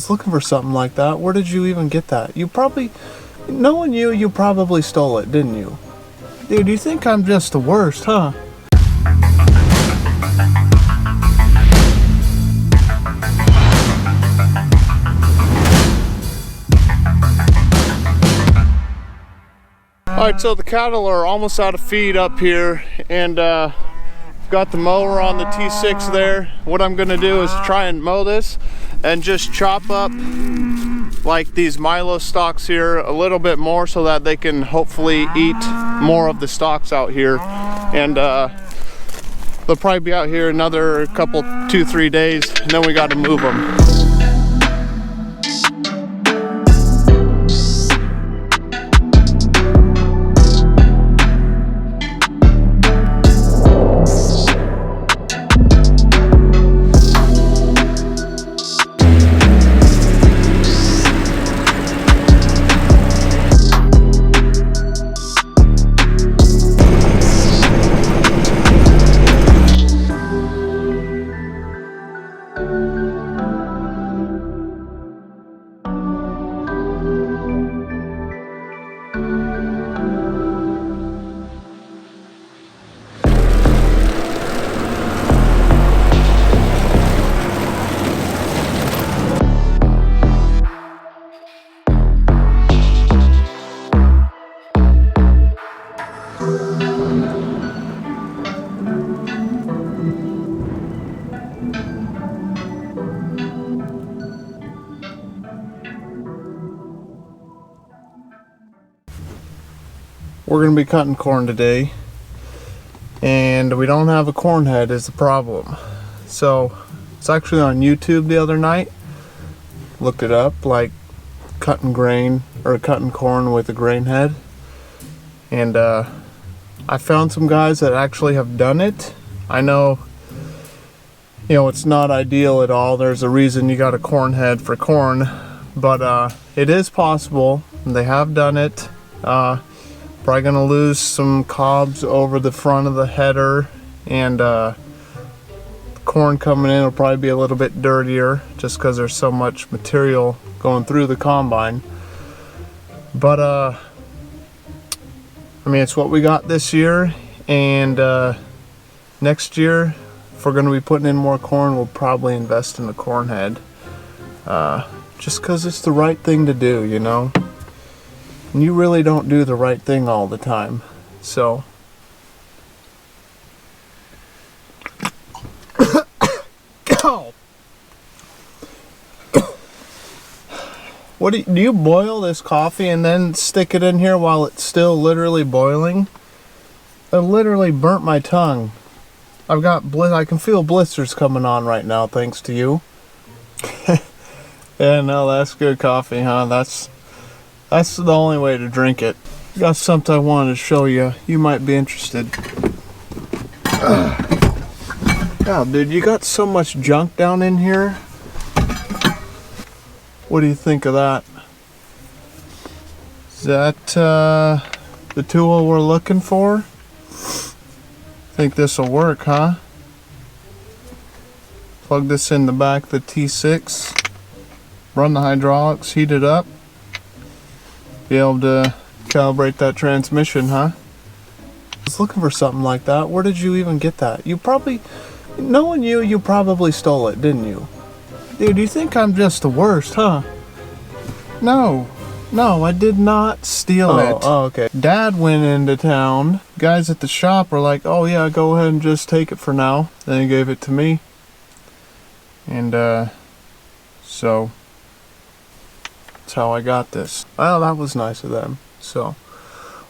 was looking for something like that. Where did you even get that? You probably, knowing you, you probably stole it, didn't you? Dude, you think I'm just the worst, huh? Alright, so the cattle are almost out of feed up here, and got the mower on the T6 there. What I'm gonna do is try and mow this and just chop up like these Milo stalks here a little bit more so that they can hopefully eat more of the stalks out here. And they'll probably be out here another couple, 2-3 days, and then we gotta move them. We're going to be cutting corn today, and we don't have a corn head is the problem. So it's actually on YouTube the other night. Looked it up, like cutting grain or cutting corn with a grain head, and I found some guys that actually have done it. I know, you know, it's not ideal at all. There's a reason you got a corn head for corn, but it is possible, and they have done it. Probably gonna lose some cobs over the front of the header, and the corn coming in will probably be a little bit dirtier just because there's so much material going through the combine. But I mean, it's what we got this year, and next year, if we're gonna be putting in more corn, we'll probably invest in a corn head, just because it's the right thing to do, you know. And you really don't do the right thing all the time. So what do you boil this coffee and then stick it in here while it's still literally boiling? It literally burnt my tongue. I can feel blisters coming on right now thanks to you. Yeah, no, that's good coffee, huh? That's the only way to drink it. Got something I wanted to show you. You might be interested. God, dude, you got so much junk down in here. What do you think of that? Is that the tool we're looking for? Think this will work, huh? Plug this in the back of the T6. Run the hydraulics, heat it up. Be able to calibrate that transmission, huh? I was looking for something like that. Where did you even get that? You probably, knowing you, you probably stole it, didn't you? Dude, you think I'm just the worst, huh? No, I did not steal it. Oh, okay. Dad went into town. Guys at the shop were like, oh yeah, go ahead and just take it for now. Then he gave it to me. And so that's how I got this. Well, that was nice of them. So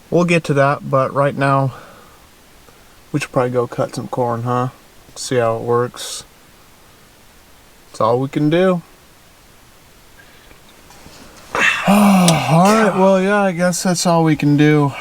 we'll get to that, but right now we should probably go cut some corn, huh? See how it works. That's all we can do. Alright, well yeah, I guess that's all we can do.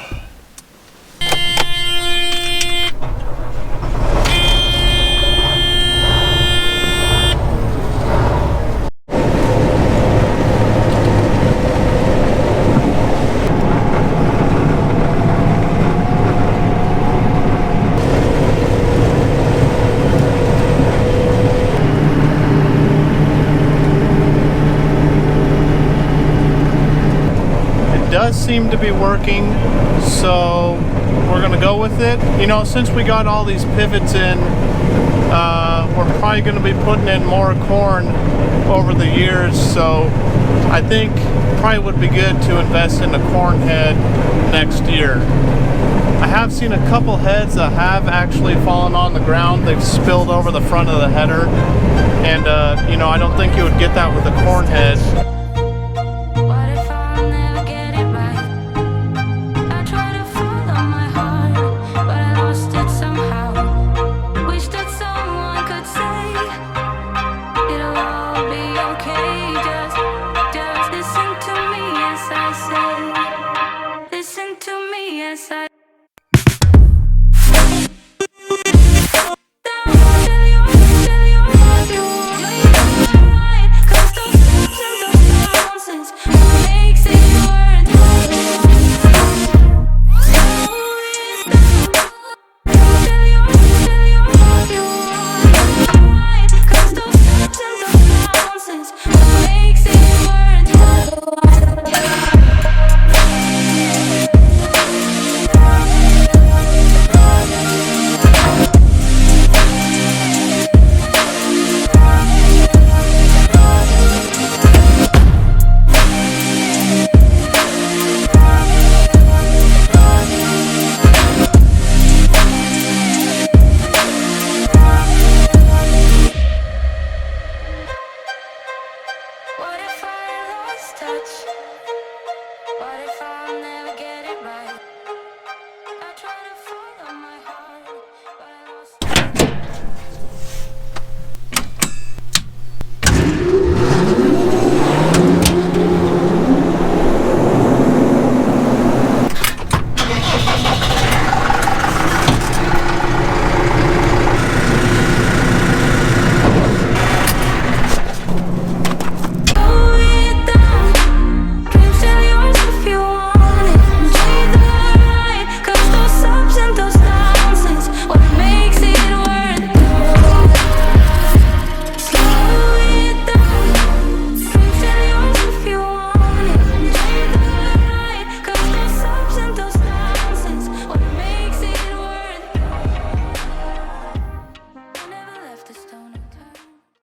does seem to be working, so we're gonna go with it. You know, since we got all these pivots in, we're probably gonna be putting in more corn over the years, so I think probably would be good to invest in a corn head next year. I have seen a couple heads that have actually fallen on the ground. They've spilled over the front of the header, and you know, I don't think you would get that with a corn head. What if I lost touch? What if I'll never get it right?